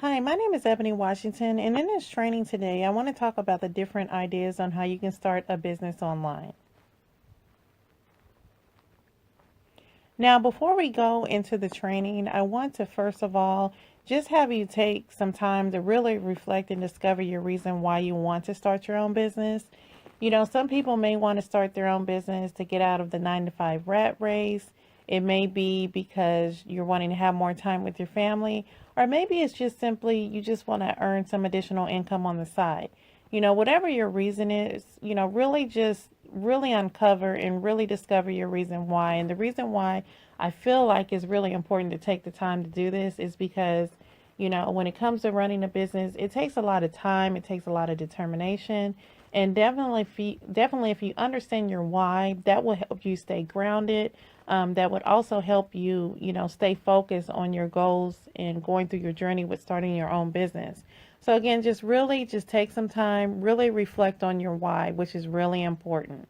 Hi, my name is Ebony Washington, and in this training today, I want to talk about the different ideas on how you can start a business online. Now, before we go into the training, I want to first of all just have you take some time to really reflect and discover your reason why you want to start your own business. Some people may want to start their own business to get out of the 9 to 5 rat race. It may be because you're wanting to have more time with your family, or maybe it's just simply you just want to earn some additional income on the side. Whatever your reason is, really just really uncover and really discover your reason why. And the reason why I feel like it's really important to take the time to do this is because, when it comes to running a business, it takes a lot of time, it takes a lot of determination. And definitely, if you understand your why, that will help you stay grounded. That would also help you, stay focused on your goals and going through your journey with starting your own business. So again, just take some time, really reflect on your why, which is really important.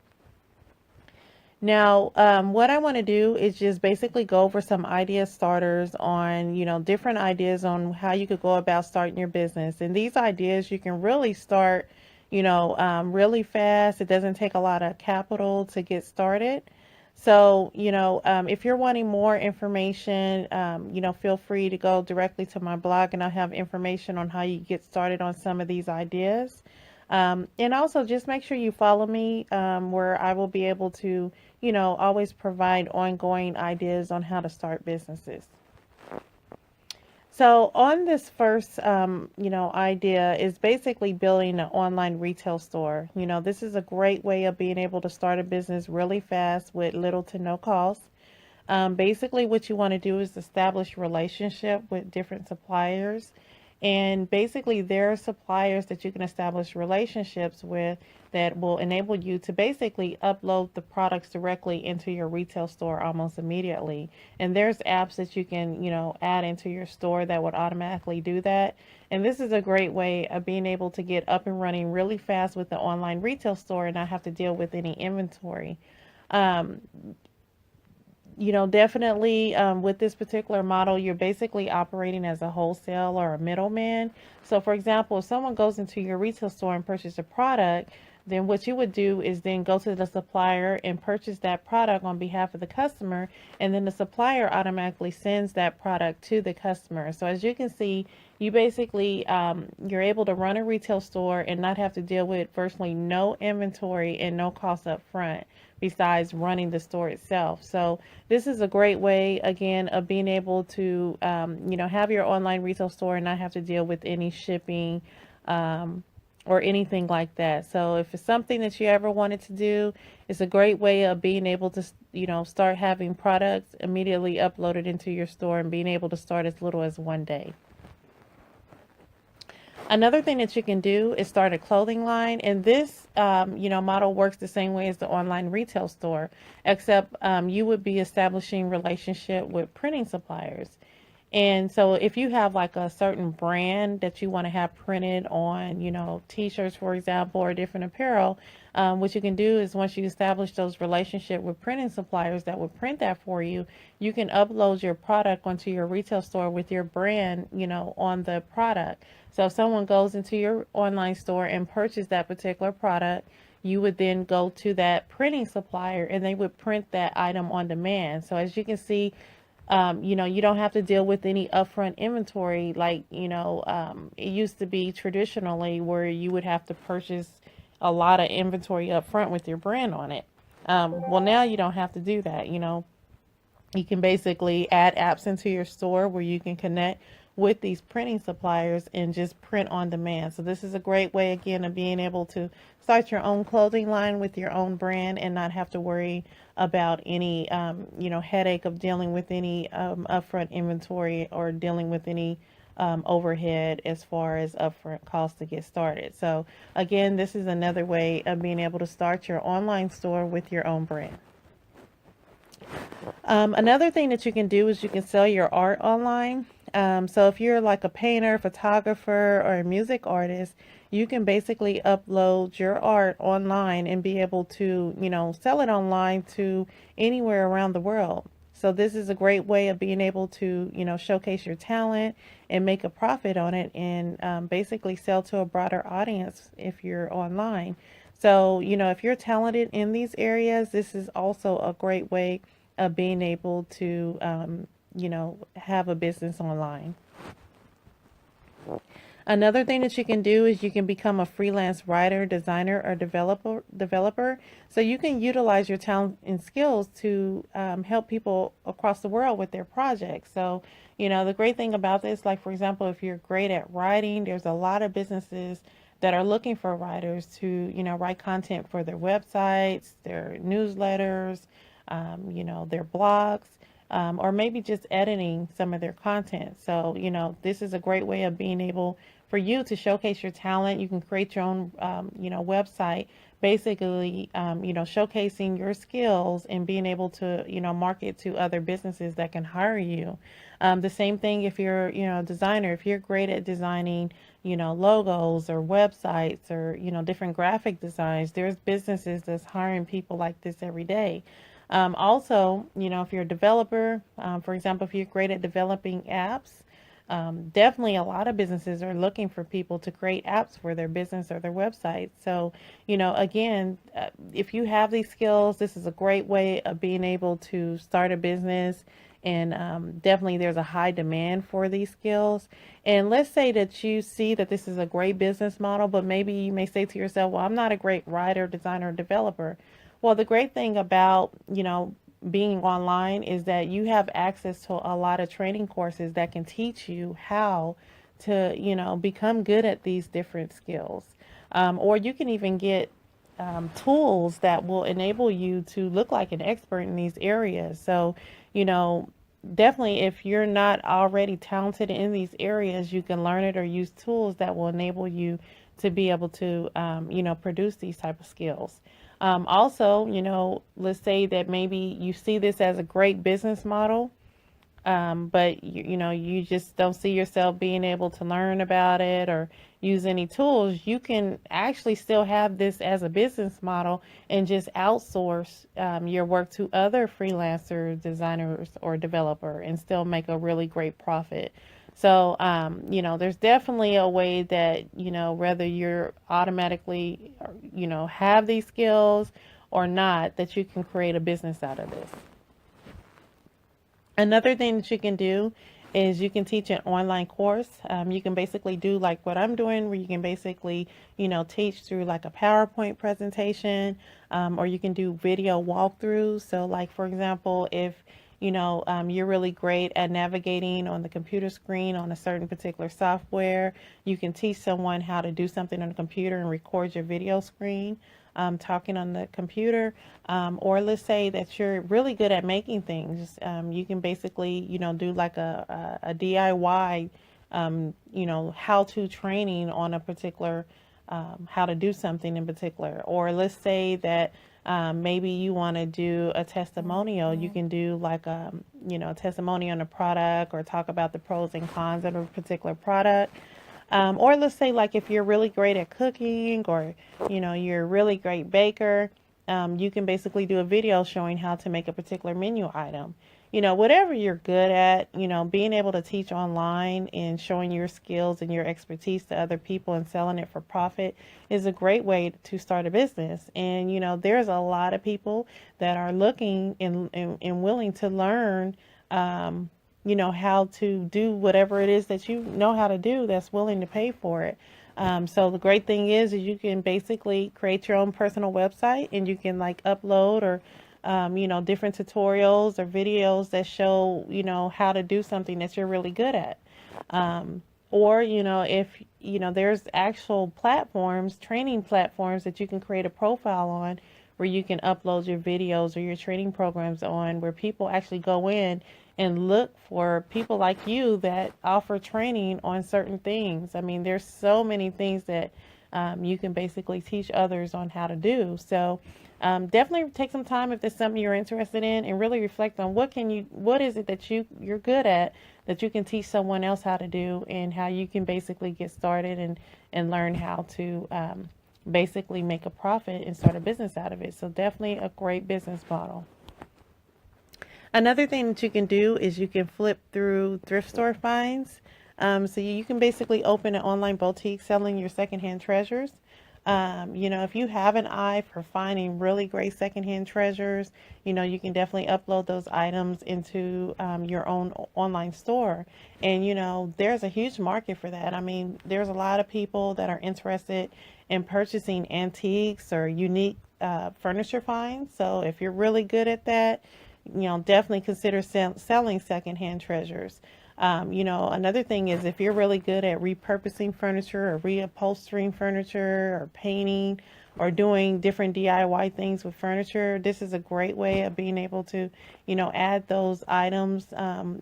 Now, what I want to do is just basically go over some idea starters on, different ideas on how you could go about starting your business. And these ideas you can really start, really fast. It doesn't take a lot of capital to get started. So, if you're wanting more information, feel free to go directly to my blog and I'll have information on how you get started on some of these ideas. And also just make sure you follow me where I will be able to, always provide ongoing ideas on how to start businesses. So on this first, idea is basically building an online retail store. This is a great way of being able to start a business really fast with little to no cost. Basically, what you want to do is establish relationship with different suppliers. And basically, there are suppliers that you can establish relationships with that will enable you to basically upload the products directly into your retail store almost immediately. And there's apps that you can, add into your store that would automatically do that. And this is a great way of being able to get up and running really fast with the online retail store and not have to deal with any inventory. Um, definitely with this particular model, you're basically operating as a wholesale or a middleman. So, for example, if someone goes into your retail store and purchases a product, then what you would do is then go to the supplier and purchase that product on behalf of the customer, and then the supplier automatically sends that product to the customer. So, as you can see, you basically you're able to run a retail store and not have to deal with virtually no inventory and no cost up front besides running the store itself. So this is a great way, again, of being able to, have your online retail store and not have to deal with any shipping or anything like that. So if it's something that you ever wanted to do, it's a great way of being able to, start having products immediately uploaded into your store and being able to start as little as one day. Another thing that you can do is start a clothing line, and this, model works the same way as the online retail store, except you would be establishing relationship with printing suppliers. And so if you have like a certain brand that you want to have printed on, t-shirts, for example, or different apparel, what you can do is once you establish those relationship with printing suppliers that will print that for you, you can upload your product onto your retail store with your brand, on the product. So if someone goes into your online store and purchase that particular product, you would then go to that printing supplier and they would print that item on demand. So as you can see, you don't have to deal with any upfront inventory like, it used to be traditionally where you would have to purchase a lot of inventory up front with your brand on it. Well, now you don't have to do that. You can basically add apps into your store where you can connect with these printing suppliers and just print on demand. So this is a great way, again, of being able to start your own clothing line with your own brand and not have to worry about any, headache of dealing with any upfront inventory or dealing with any overhead as far as upfront costs to get started. So again, this is another way of being able to start your online store with your own brand. Another thing that you can do is you can sell your art online. So if you're like a painter, photographer, or a music artist, you can basically upload your art online and be able to, sell it online to anywhere around the world. So this is a great way of being able to, showcase your talent and make a profit on it, and basically sell to a broader audience if you're online. So, if you're talented in these areas, this is also a great way of being able to, have a business online. Another thing that you can do is you can become a freelance writer, designer, or developer. So you can utilize your talent and skills to help people across the world with their projects. So, the great thing about this, like for example, if you're great at writing, there's a lot of businesses that are looking for writers to, write content for their websites, their newsletters, their blogs, or maybe just editing some of their content. So, this is a great way of being able for you to showcase your talent. You can create your own, website, basically, showcasing your skills and being able to, market to other businesses that can hire you. The same thing if you're, a designer, if you're great at designing, logos or websites or, different graphic designs, there's businesses that's hiring people like this every day. Also, if you're a developer, for example, if you're great at developing apps, definitely a lot of businesses are looking for people to create apps for their business or their website. So, again, if you have these skills, this is a great way of being able to start a business. And definitely there's a high demand for these skills. And let's say that you see that this is a great business model, but maybe you may say to yourself, well, I'm not a great writer, designer, or developer. Well, the great thing about, being online is that you have access to a lot of training courses that can teach you how to, become good at these different skills. Or you can even get tools that will enable you to look like an expert in these areas. So, definitely if you're not already talented in these areas, you can learn it or use tools that will enable you to be able to, produce these type of skills. Also, let's say that maybe you see this as a great business model, but you just don't see yourself being able to learn about it or use any tools. You can actually still have this as a business model and just outsource your work to other freelancers, designers, or developer and still make a really great profit. So, there's definitely a way that, whether you're automatically, have these skills or not, that you can create a business out of this. Another thing that you can do is you can teach an online course. You can basically do like what I'm doing, where you can basically, teach through like a PowerPoint presentation, or you can do video walkthroughs. So like, for example, if you're really great at navigating on the computer screen on a certain particular software, you can teach someone how to do something on the computer and record your video screen, talking on the computer. Or let's say that you're really good at making things. You can basically, do like a DIY, how-to training on a particular, how to do something in particular. Or let's say that maybe you want to do a testimonial. You can do like a, testimony on a product or talk about the pros and cons of a particular product. Or let's say like if you're really great at cooking or, you're a really great baker, you can basically do a video showing how to make a particular menu item. Whatever you're good at, being able to teach online and showing your skills and your expertise to other people and selling it for profit is a great way to start a business. And, there's a lot of people that are looking and willing to learn, how to do whatever it is that you know how to do, that's willing to pay for it. So the great thing is you can basically create your own personal website and you can like upload or different tutorials or videos that show, how to do something that you're really good at. Or, if, there's actual platforms, training platforms that you can create a profile on where you can upload your videos or your training programs on, where people actually go in and look for people like you that offer training on certain things. I mean, there's so many things that you can basically teach others on how to do. So definitely take some time if there's something you're interested in and really reflect on what is it that you're good at that you can teach someone else how to do, and how you can basically get started and learn how to basically make a profit and start a business out of it. So definitely a great business model. Another thing that you can do is you can flip through thrift store finds. So you can basically open an online boutique selling your secondhand treasures. If you have an eye for finding really great secondhand treasures, you can definitely upload those items into your own online store. And, there's a huge market for that. I mean, there's a lot of people that are interested in purchasing antiques or unique furniture finds. So if you're really good at that, definitely consider selling secondhand treasures. Another thing is if you're really good at repurposing furniture or reupholstering furniture or painting or doing different DIY things with furniture, this is a great way of being able to, add those items,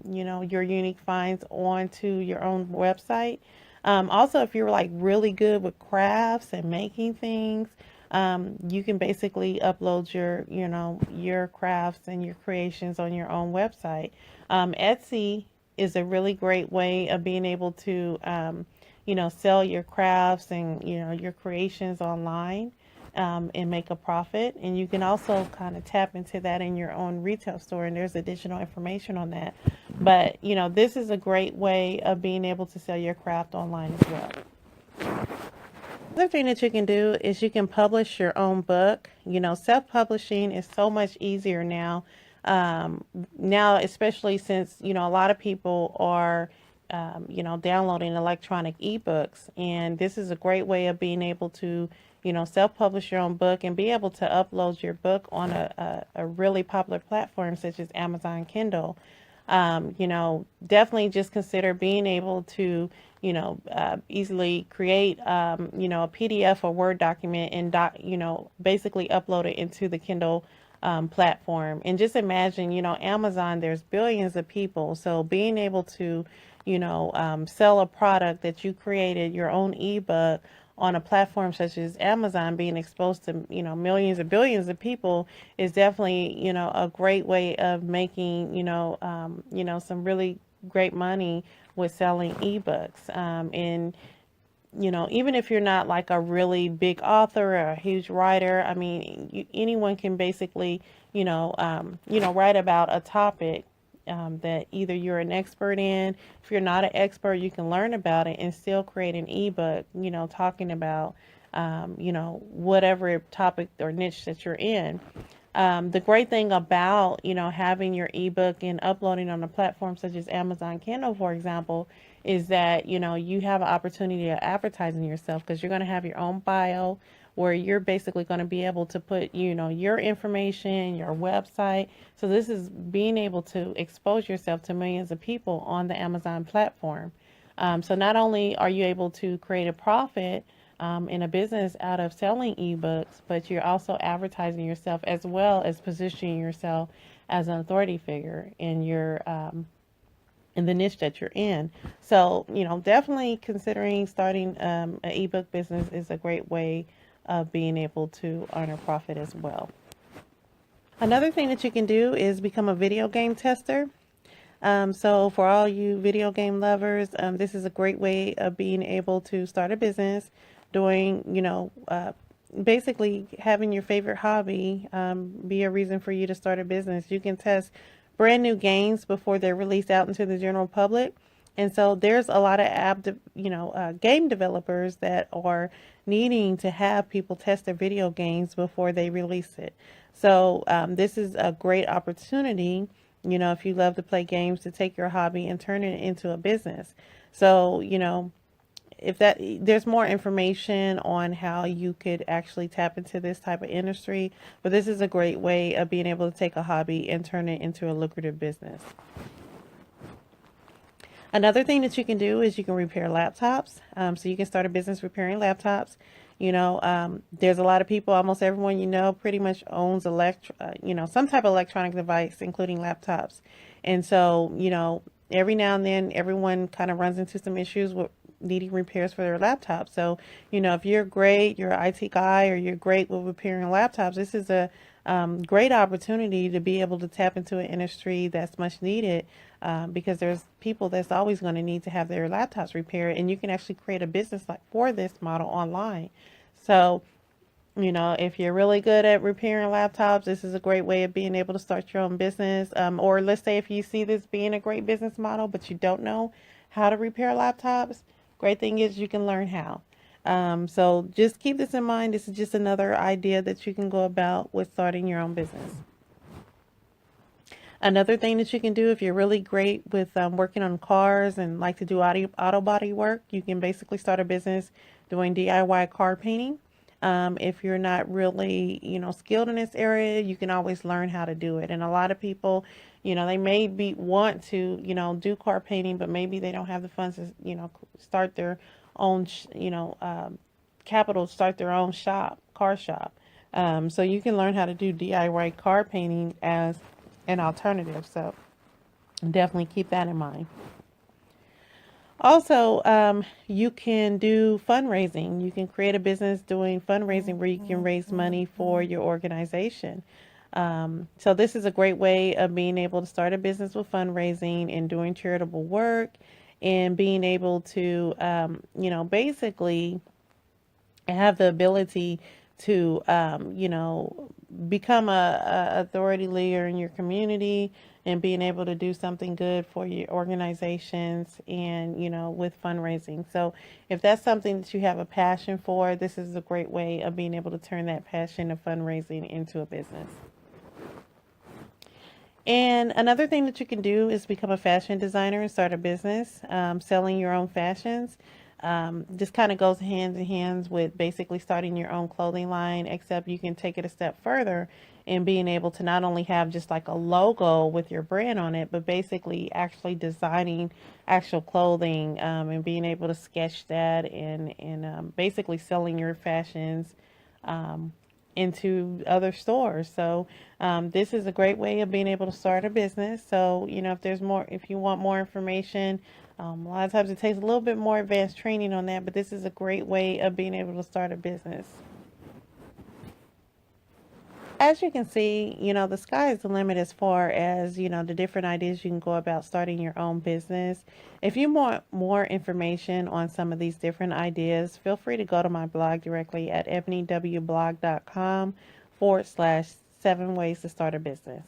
your unique finds onto your own website. Also, if you're like really good with crafts and making things, you can basically upload your crafts and your creations on your own website. Etsy is a really great way of being able to, sell your crafts and, your creations online, and make a profit. And you can also kind of tap into that in your own retail store, and there's additional information on that. But, this is a great way of being able to sell your craft online as well. Another thing that you can do is you can publish your own book. Self-publishing is so much easier now. Now, especially since, a lot of people are, downloading electronic ebooks. And this is a great way of being able to, self-publish your own book and be able to upload your book on a really popular platform such as Amazon Kindle. Definitely just consider being able to, easily create, a PDF or Word document and, basically upload it into the Kindle platform. And just imagine, Amazon, there's billions of people. So being able to, sell a product that you created, your own ebook, on a platform such as Amazon, being exposed to, millions or billions of people is definitely, a great way of making, some really great money with selling ebooks. And even if you're not like a really big author or a huge writer, I mean, anyone can basically, write about a topic that either you're an expert in. If you're not an expert, you can learn about it and still create an ebook, talking about, whatever topic or niche that you're in. The great thing about, having your ebook and uploading on a platform such as Amazon Kindle, for example, is that, you have an opportunity to advertise yourself because you're going to have your own bio where you're basically going to be able to put, your information, your website. So this is being able to expose yourself to millions of people on the Amazon platform. So not only are you able to create a profit in a business out of selling ebooks, but you're also advertising yourself as well as positioning yourself as an authority figure in your in the niche that you're in. So, definitely considering starting an ebook business is a great way of being able to earn a profit as well. Another thing that you can do is become a video game tester. So for all you video game lovers, this is a great way of being able to start a business, doing, basically having your favorite hobby be a reason for you to start a business. You can test brand new games before they're released out into the general public. And so there's a lot of game developers that are needing to have people test their video games before they release it. So this is a great opportunity, if you love to play games, to take your hobby and turn it into a business. So, if there's more information on how you could actually tap into this type of industry, but this is a great way of being able to take a hobby and turn it into a lucrative business. Another thing that you can do is you can repair laptops. So you can start a business repairing laptops. There's a lot of people, almost everyone pretty much owns some type of electronic device, including laptops. And so, every now and then everyone kind of runs into some issues with needing repairs for their laptops. So, if you're great, you're an IT guy, or you're great with repairing laptops, this is a great opportunity to be able to tap into an industry that's much needed, because there's people that's always going to need to have their laptops repaired, and you can actually create a business like for this model online. So If you're really good at repairing laptops, this is a great way of being able to start your own business. Or let's say if you see this being a great business model, but you don't know how to repair laptops, great thing is you can learn how. So just keep this in mind. This is just another idea that you can go about with starting your own business. Another thing that you can do if you're really great with working on cars and like to do auto body work, you can basically start a business doing DIY car painting. If you're not really, skilled in this area, you can always learn how to do it. And a lot of people, they may want to, do car painting, but maybe they don't have the funds to, start their own, capital, start their own car shop. So you can learn how to do DIY car painting as an alternative. So definitely keep that in mind. Also, you can do fundraising. You can create a business doing fundraising where you can raise money for your organization. So this is a great way of being able to start a business with fundraising and doing charitable work and being able to, basically have the ability to, become a authority leader in your community and being able to do something good for your organizations and, with fundraising. So if that's something that you have a passion for, this is a great way of being able to turn that passion of fundraising into a business. And another thing that you can do is become a fashion designer and start a business selling your own fashions. This kind of goes hand in hand with basically starting your own clothing line, except you can take it a step further in being able to not only have just like a logo with your brand on it, but basically actually designing actual clothing and being able to sketch that and basically selling your fashions into other stores. So this is a great way of being able to start a business. So, if you want more information, a lot of times it takes a little bit more advanced training on that, but this is a great way of being able to start a business. As you can see, the sky is the limit as far as, the different ideas you can go about starting your own business. If you want more information on some of these different ideas, feel free to go to my blog directly at ebonywblog.com/7 ways to start a business.